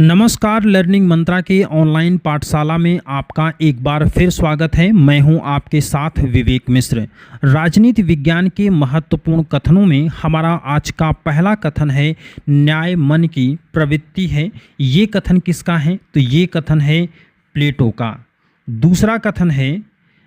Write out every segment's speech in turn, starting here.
नमस्कार। लर्निंग मंत्रा के ऑनलाइन पाठशाला में आपका एक बार फिर स्वागत है। मैं हूं आपके साथ विवेक मिश्र। राजनीति विज्ञान के महत्वपूर्ण कथनों में हमारा आज का पहला कथन है न्याय मन की प्रवृत्ति है। ये कथन किसका है? तो ये कथन है प्लेटो का। दूसरा कथन है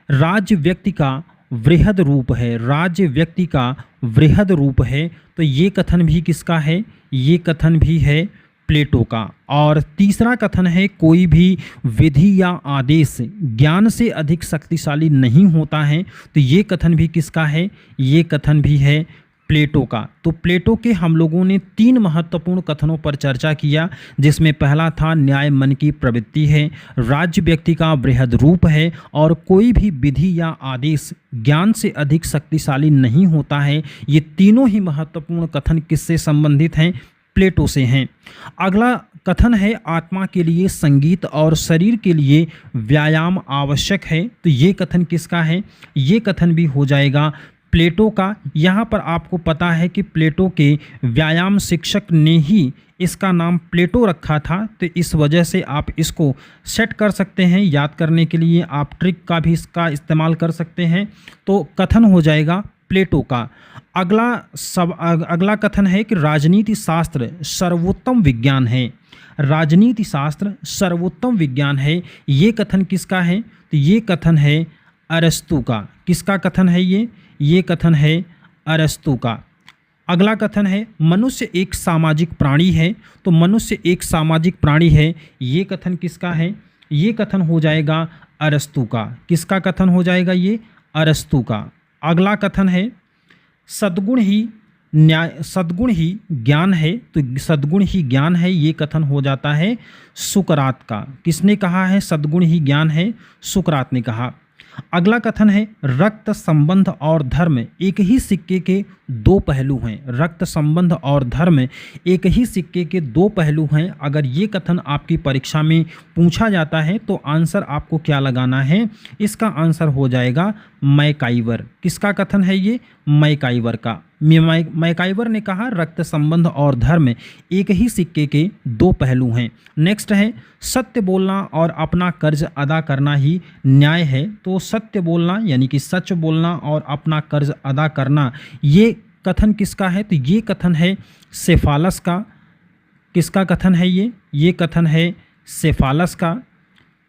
राज्य व्यक्ति का वृहद रूप है। राज्य व्यक्ति का वृहद रूप है, तो ये कथन भी किसका है? ये कथन भी है प्लेटो का। और तीसरा कथन है कोई भी विधि या आदेश ज्ञान से अधिक शक्तिशाली नहीं होता है, तो ये कथन भी किसका है? ये कथन भी है प्लेटो का। तो प्लेटो के हम लोगों ने 3 महत्वपूर्ण कथनों पर चर्चा किया, जिसमें पहला था न्याय मन की प्रवृत्ति है, राज्य व्यक्ति का वृहद रूप है और कोई भी विधि या आदेश ज्ञान से अधिक शक्तिशाली नहीं होता है। ये तीनों ही महत्वपूर्ण कथन किससे संबंधित हैं? प्लेटो से हैं। अगला कथन है आत्मा के लिए संगीत और शरीर के लिए व्यायाम आवश्यक है, तो ये कथन किसका है? ये कथन भी हो जाएगा प्लेटो का। यहाँ पर आपको पता है कि प्लेटो के व्यायाम शिक्षक ने ही इसका नाम प्लेटो रखा था, तो इस वजह से आप इसको सेट कर सकते हैं। याद करने के लिए आप ट्रिक का भी इसका इस्तेमाल कर सकते हैं। तो कथन हो जाएगा प्लेटो का। अगला कथन है कि राजनीति शास्त्र सर्वोत्तम विज्ञान है। राजनीति शास्त्र सर्वोत्तम विज्ञान है, ये कथन किसका है? तो ये कथन है अरस्तु का। किसका कथन है ये? ये कथन है अरस्तु का। अगला कथन है मनुष्य एक सामाजिक प्राणी है, तो मनुष्य एक सामाजिक प्राणी है, ये कथन किसका है? ये कथन हो जाएगा अरस्तु का। किसका कथन हो जाएगा? ये अरस्तु का। अगला कथन है सद्गुण ही ज्ञान है, तो सद्गुण ही ज्ञान है, ये कथन हो जाता है सुकरात का। किसने कहा है सद्गुण ही ज्ञान है? सुकरात ने कहा। अगला कथन है रक्त संबंध और धर्म एक ही सिक्के के 2 पहलू हैं। रक्त संबंध और धर्म एक ही सिक्के के 2 पहलू हैं। अगर ये कथन आपकी परीक्षा में पूछा जाता है तो आंसर आपको क्या लगाना है? इसका आंसर हो जाएगा मैकाइवर। किसका कथन है ये? मैकाइवर का। मैकाइवर ने कहा रक्त संबंध और धर्म एक ही सिक्के के 2 पहलू हैं। नेक्स्ट है सत्य बोलना और अपना कर्ज अदा करना ही न्याय है। तो सत्य बोलना यानी कि सच बोलना और अपना कर्ज अदा करना, ये कथन किसका है? तो ये कथन है सेफालस का। किसका कथन है ये? ये कथन है सेफालस का।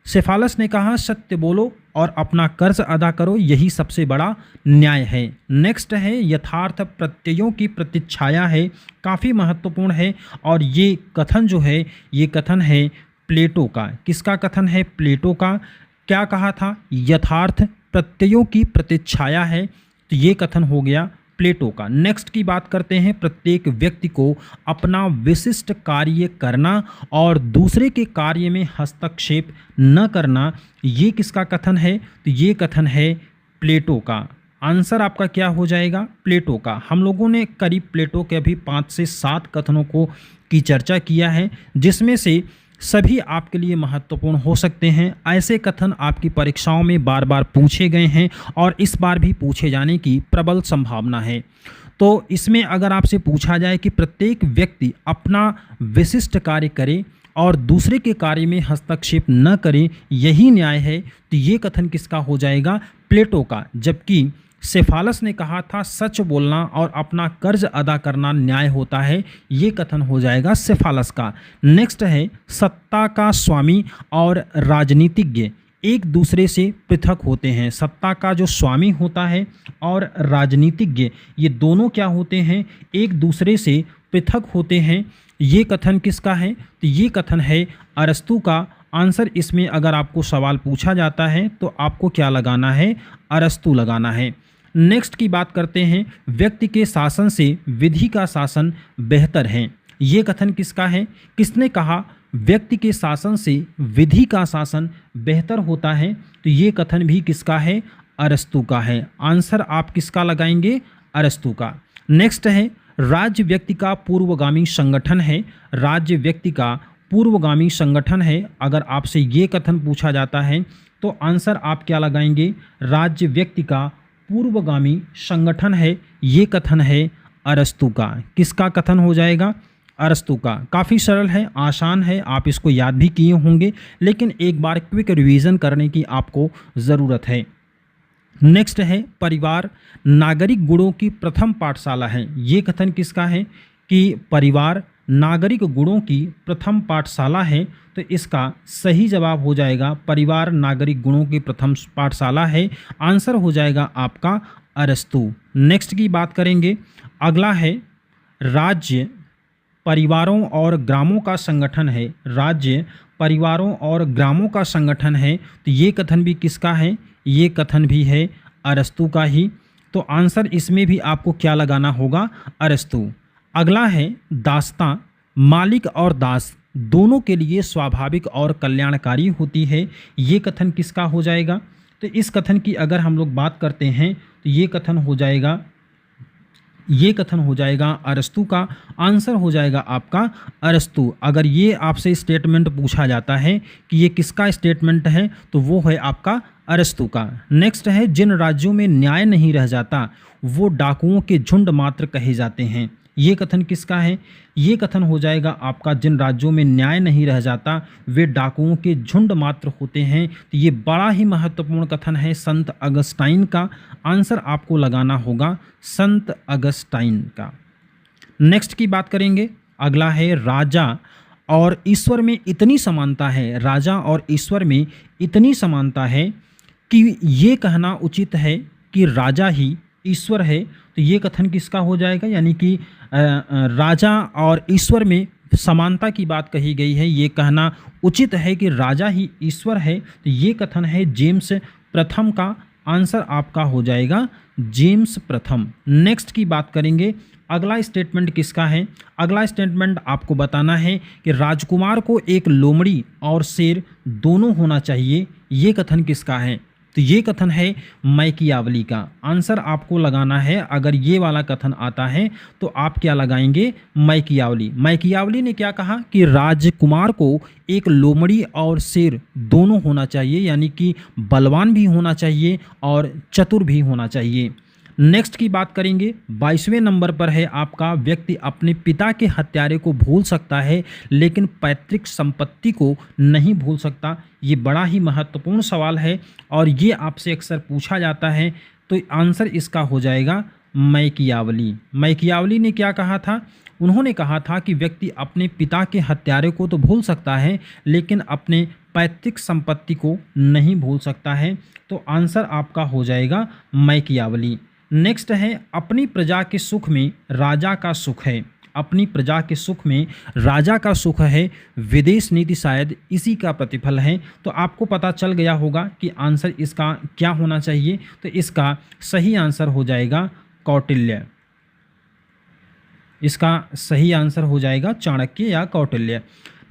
सेफालस ने कहा सत्य बोलो और अपना कर्ज अदा करो, यही सबसे बड़ा न्याय है। नेक्स्ट है यथार्थ प्रत्ययों की प्रतिच्छाया है, काफ़ी महत्वपूर्ण है और ये कथन जो है ये कथन है प्लेटो का। किसका कथन है? प्लेटो का। क्या कहा था? यथार्थ प्रत्ययों की प्रतिच्छाया है, तो ये कथन हो गया प्लेटो का। नेक्स्ट की बात करते हैं प्रत्येक व्यक्ति को अपना विशिष्ट कार्य करना और दूसरे के कार्य में हस्तक्षेप न करना, ये किसका कथन है? तो ये कथन है प्लेटो का। आंसर आपका क्या हो जाएगा? प्लेटो का। हम लोगों ने करीब प्लेटो के अभी 5 से 7 कथनों की चर्चा किया है, जिसमें से सभी आपके लिए महत्वपूर्ण हो सकते हैं। ऐसे कथन आपकी परीक्षाओं में बार बार पूछे गए हैं और इस बार भी पूछे जाने की प्रबल संभावना है। तो इसमें अगर आपसे पूछा जाए कि प्रत्येक व्यक्ति अपना विशिष्ट कार्य करे और दूसरे के कार्य में हस्तक्षेप न करे, यही न्याय है, तो ये कथन किसका हो जाएगा? प्लेटो का। जबकि सेफालस ने कहा था सच बोलना और अपना कर्ज अदा करना न्याय होता है, ये कथन हो जाएगा सेफालस का। नेक्स्ट है सत्ता का स्वामी और राजनीतिज्ञ एक दूसरे से पृथक होते हैं। सत्ता का जो स्वामी होता है और राजनीतिज्ञ, ये दोनों क्या होते हैं? एक दूसरे से पृथक होते हैं। ये कथन किसका है? तो ये कथन है अरस्तु का। आंसर इसमें अगर आपको सवाल पूछा जाता है तो आपको क्या लगाना है? अरस्तु लगाना है। नेक्स्ट की बात करते हैं व्यक्ति के शासन से विधि का शासन बेहतर है। ये कथन किसका है? किसने कहा व्यक्ति के शासन से विधि का शासन बेहतर होता है? तो ये कथन भी किसका है? अरस्तु का है। आंसर आप किसका लगाएंगे? अरस्तु का। नेक्स्ट है राज्य व्यक्ति का पूर्वगामी संगठन है। राज्य व्यक्ति का पूर्वगामी संगठन है। अगर आपसे ये कथन पूछा जाता है तो आंसर आप क्या लगाएंगे? राज्य व्यक्ति का पूर्वगामी संगठन है, ये कथन है अरस्तु का। किसका कथन हो जाएगा? अरस्तु का। काफ़ी सरल है, आसान है, आप इसको याद भी किए होंगे, लेकिन एक बार क्विक रिवीजन करने की आपको ज़रूरत है। नेक्स्ट है परिवार नागरिक गुणों की प्रथम पाठशाला है। ये कथन किसका है कि परिवार नागरिक गुणों की प्रथम पाठशाला है, तो इसका सही जवाब हो जाएगा परिवार नागरिक गुणों की प्रथम पाठशाला है। आंसर हो जाएगा आपका अरस्तु। नेक्स्ट की बात करेंगे, अगला है राज्य परिवारों और ग्रामों का संगठन है। राज्य परिवारों और ग्रामों का संगठन है, तो ये कथन भी किसका है, ये कथन भी है अरस्तु का ही। तो आंसर इसमें भी आपको क्या लगाना होगा, अरस्तु। अगला है दास्तां मालिक और दास दोनों के लिए स्वाभाविक और कल्याणकारी होती है। ये कथन किसका हो जाएगा, तो इस कथन की अगर हम लोग बात करते हैं तो ये कथन हो जाएगा, ये कथन हो जाएगा अरस्तु का। आंसर हो जाएगा आपका अरस्तु। अगर ये आपसे स्टेटमेंट पूछा जाता है कि ये किसका स्टेटमेंट है, तो वो है आपका अरस्तु का। नेक्स्ट है जिन राज्यों में न्याय नहीं रह जाता वो डाकुओं के झुंड मात्र कहे जाते हैं। ये कथन किसका है, ये कथन हो जाएगा आपका जिन राज्यों में न्याय नहीं रह जाता वे डाकुओं के झुंड मात्र होते हैं। तो ये बड़ा ही महत्वपूर्ण कथन है संत अगस्टाइन का। आंसर आपको लगाना होगा संत अगस्टाइन का। नेक्स्ट की बात करेंगे, अगला है राजा और ईश्वर में इतनी समानता है। राजा और ईश्वर में इतनी समानता है कि ये कहना उचित है कि राजा ही ईश्वर है। तो ये कथन किसका हो जाएगा, यानी कि राजा और ईश्वर में समानता की बात कही गई है, ये कहना उचित है कि राजा ही ईश्वर है। तो ये कथन है जेम्स प्रथम का। आंसर आपका हो जाएगा जेम्स प्रथम। नेक्स्ट की बात करेंगे, अगला स्टेटमेंट किसका है। अगला स्टेटमेंट आपको बताना है कि राजकुमार को एक लोमड़ी और शेर दोनों होना चाहिए। ये कथन किसका है, तो ये कथन है मैकियावली का। आंसर आपको लगाना है, अगर ये वाला कथन आता है तो आप क्या लगाएंगे, मैकियावली। मैकियावली ने क्या कहा कि राजकुमार को एक लोमड़ी और शेर दोनों होना चाहिए, यानी कि बलवान भी होना चाहिए और चतुर भी होना चाहिए। नेक्स्ट की बात करेंगे, 22वें नंबर पर है आपका व्यक्ति अपने पिता के हत्यारे को भूल सकता है लेकिन पैतृक संपत्ति को नहीं भूल सकता। ये बड़ा ही महत्वपूर्ण सवाल है और ये आपसे अक्सर पूछा जाता है। तो आंसर इसका हो जाएगा मैकियावली। मैकियावली ने क्या कहा था, उन्होंने कहा था कि व्यक्ति अपने पिता के हत्यारे को तो भूल सकता है लेकिन अपने पैतृक संपत्ति को नहीं भूल सकता है। तो आंसर आपका हो जाएगा मैकियावली। नेक्स्ट है अपनी प्रजा के सुख में राजा का सुख है। अपनी प्रजा के सुख में राजा का सुख है। विदेश नीति शायद इसी का प्रतिफल है। तो आपको पता चल गया होगा कि आंसर इसका क्या होना चाहिए। तो इसका सही आंसर हो जाएगा कौटिल्य। इसका सही आंसर हो जाएगा चाणक्य या कौटिल्य।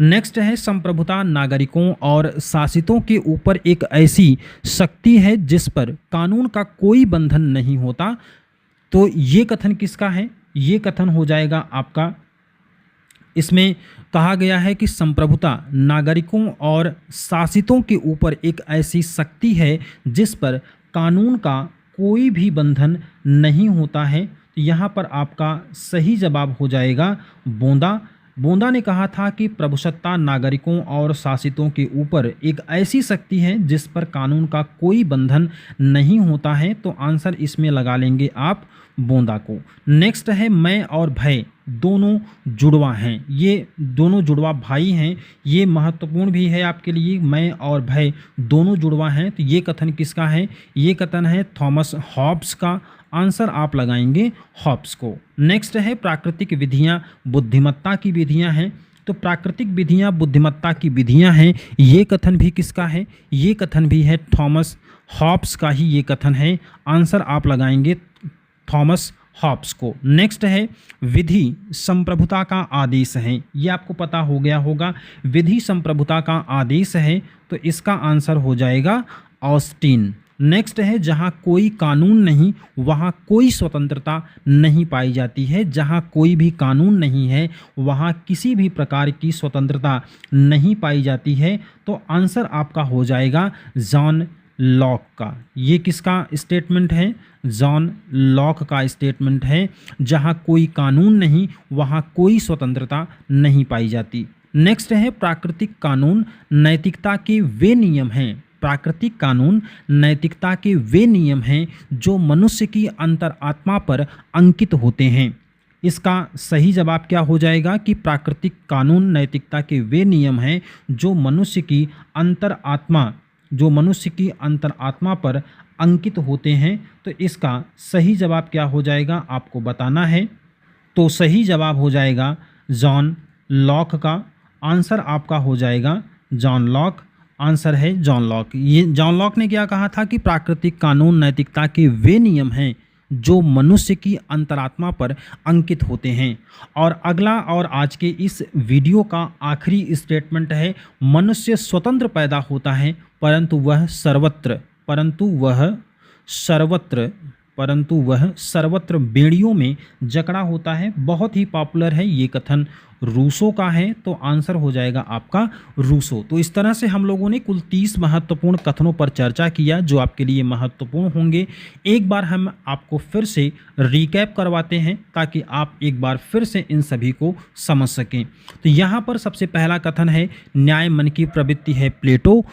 नेक्स्ट है संप्रभुता नागरिकों और शासितों के ऊपर एक ऐसी शक्ति है जिस पर कानून का कोई बंधन नहीं होता। तो ये कथन किसका है, ये कथन हो जाएगा आपका, इसमें कहा गया है कि संप्रभुता नागरिकों और शासितों के ऊपर एक ऐसी शक्ति है जिस पर कानून का कोई भी बंधन नहीं होता है। तो यहाँ पर आपका सही जवाब हो जाएगा बोंदा। बोंदा ने कहा था कि प्रभुसत्ता नागरिकों और शासितों के ऊपर एक ऐसी शक्ति है जिस पर कानून का कोई बंधन नहीं होता है। तो आंसर इसमें लगा लेंगे आप बोंदा को। नेक्स्ट है मैं और भय दोनों जुड़वा हैं। ये दोनों जुड़वा भाई हैं, ये महत्वपूर्ण भी है आपके लिए। मैं और भय दोनों जुड़वा हैं, तो ये कथन किसका है, ये कथन है थॉमस हॉब्स का। आंसर आप लगाएंगे हॉब्स को। नेक्स्ट है प्राकृतिक विधियां बुद्धिमत्ता की विधियां हैं। तो प्राकृतिक विधियां बुद्धिमत्ता की विधियां हैं, ये कथन भी किसका है, ये कथन भी है थॉमस हॉब्स का ही ये कथन है। आंसर आप लगाएंगे थॉमस हॉब्स को। नेक्स्ट है विधि संप्रभुता का आदेश है। ये आपको पता हो गया होगा, विधि संप्रभुता का आदेश है। तो इसका आंसर हो जाएगा ऑस्टिन। नेक्स्ट है जहाँ कोई कानून नहीं वहाँ कोई स्वतंत्रता नहीं पाई जाती है। जहाँ कोई भी कानून नहीं है वहाँ किसी भी प्रकार की स्वतंत्रता नहीं पाई जाती है। तो आंसर आपका हो जाएगा जॉन लॉक का। ये किसका स्टेटमेंट है? जॉन लॉक का स्टेटमेंट है। जहाँ कोई कानून नहीं वहाँ कोई स्वतंत्रता नहीं पाई जाती। नेक्स्ट है प्राकृतिक कानून नैतिकता के वे नियम हैं। प्राकृतिक कानून नैतिकता के वे नियम हैं जो मनुष्य की अंतरात्मा पर अंकित होते हैं। इसका सही जवाब क्या हो जाएगा कि प्राकृतिक कानून नैतिकता के वे नियम हैं जो मनुष्य की अंतरात्मा पर अंकित होते हैं। तो इसका सही जवाब क्या हो जाएगा आपको बताना है। तो सही जवाब हो जाएगा जॉन लॉक का। आंसर आपका हो जाएगा जॉन लॉक। आंसर है जॉन लॉक। ये जॉन लॉक ने क्या कहा था कि प्राकृतिक कानून नैतिकता के वे नियम हैं जो मनुष्य की अंतरात्मा पर अंकित होते हैं। और अगला और आज के इस वीडियो का आखिरी स्टेटमेंट है, मनुष्य स्वतंत्र पैदा होता है परंतु वह सर्वत्र बेड़ियों में जकड़ा होता है। बहुत ही पॉपुलर है ये कथन, रूसो का है। तो आंसर हो जाएगा आपका रूसो। तो इस तरह से हम लोगों ने कुल 30 महत्वपूर्ण कथनों पर चर्चा किया जो आपके लिए महत्वपूर्ण होंगे। एक बार हम आपको फिर से रिकैप करवाते हैं ताकि आप एक बार फिर से इन सभी को समझ सकें। तो यहाँ पर सबसे पहला कथन है, न्याय मन की प्रवृत्ति है प्लेटो।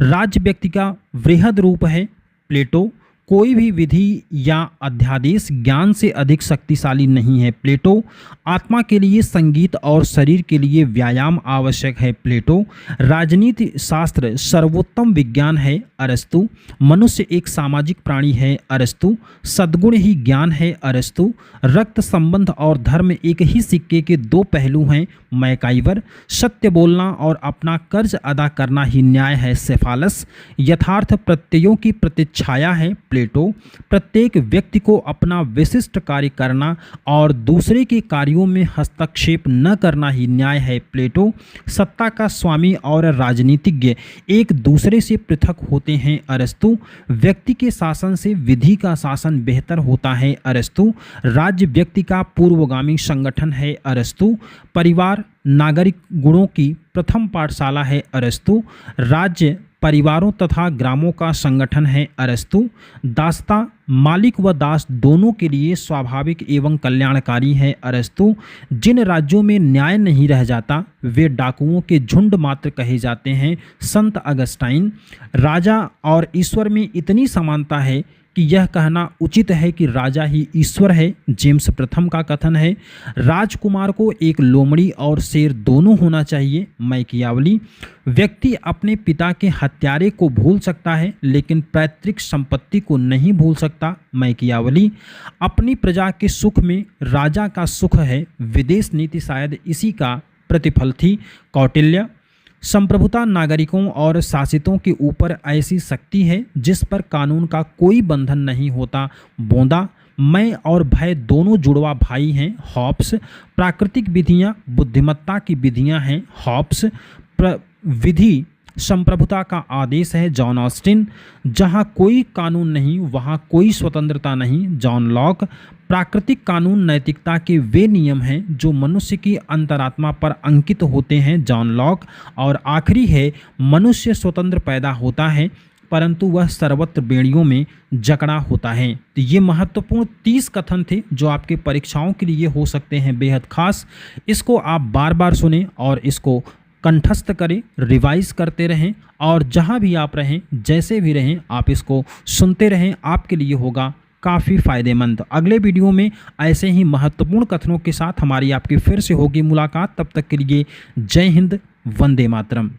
राज्य व्यक्ति का वृहद रूप है प्लेटो। कोई भी विधि या अध्यादेश ज्ञान से अधिक शक्तिशाली नहीं है प्लेटो। आत्मा के लिए संगीत और शरीर के लिए व्यायाम आवश्यक है प्लेटो। राजनीति शास्त्र सर्वोत्तम विज्ञान है अरस्तु। मनुष्य एक सामाजिक प्राणी है अरस्तु। सद्गुण ही ज्ञान है अरस्तु। रक्त संबंध और धर्म एक ही सिक्के के दो पहलू हैं मैकाइवर। सत्य बोलना और अपना कर्ज अदा करना ही न्याय है सेफालस। यथार्थ प्रत्ययों की प्रतिच्छाया है प्लेटो। प्रत्येक व्यक्ति को अपना विशिष्ट कार्य करना और दूसरे के कार्यों में हस्तक्षेप न करना ही न्याय है प्लेटो। सत्ता का स्वामी और राजनीतिज्ञ एक दूसरे से पृथक होते हैं अरस्तु। व्यक्ति के शासन से विधि का शासन बेहतर होता है अरस्तु। राज्य व्यक्ति का पूर्वगामी संगठन है अरस्तु। परिवार नागरिक गुणों की प्रथम पाठशाला है अरस्तु। राज्य परिवारों तथा ग्रामों का संगठन है अरस्तु। दासता मालिक व दास दोनों के लिए स्वाभाविक एवं कल्याणकारी है अरस्तु। जिन राज्यों में न्याय नहीं रह जाता वे डाकुओं के झुंड मात्र कहे जाते हैं संत अगस्टाइन। राजा और ईश्वर में इतनी समानता है कि यह कहना उचित है कि राजा ही ईश्वर है जेम्स प्रथम का कथन है। राजकुमार को एक लोमड़ी और शेर दोनों होना चाहिए मैकियावली। व्यक्ति अपने पिता के हत्यारे को भूल सकता है लेकिन पैतृक संपत्ति को नहीं भूल सकता मैकियावली। अपनी प्रजा के सुख में राजा का सुख है। विदेश नीति शायद इसी का प्रतिफल थी कौटिल्य। संप्रभुता नागरिकों और शासितों के ऊपर ऐसी शक्ति है जिस पर कानून का कोई बंधन नहीं होता बोंदा। मैं और भय दोनों जुड़वा भाई हैं हॉब्स। प्राकृतिक विधियां बुद्धिमत्ता की विधियां हैं हॉब्स। विधि संप्रभुता का आदेश है जॉन ऑस्टिन। जहां कोई कानून नहीं वहां कोई स्वतंत्रता नहीं जॉन लॉक। प्राकृतिक कानून नैतिकता के वे नियम हैं जो मनुष्य की अंतरात्मा पर अंकित होते हैं जॉन लॉक। और आखिरी है, मनुष्य स्वतंत्र पैदा होता है परंतु वह सर्वत्र बेड़ियों में जकड़ा होता है। तो ये महत्वपूर्ण 30 कथन थे जो आपके परीक्षाओं के लिए हो सकते हैं बेहद खास। इसको आप बार बार सुने और इसको कंठस्थ करें, रिवाइज करते रहें और जहाँ भी आप रहें जैसे भी रहें आप इसको सुनते रहें, आपके लिए होगा काफ़ी फ़ायदेमंद। अगले वीडियो में ऐसे ही महत्वपूर्ण कथनों के साथ हमारी आपकी फिर से होगी मुलाकात। तब तक के लिए जय हिंद, वंदे मातरम।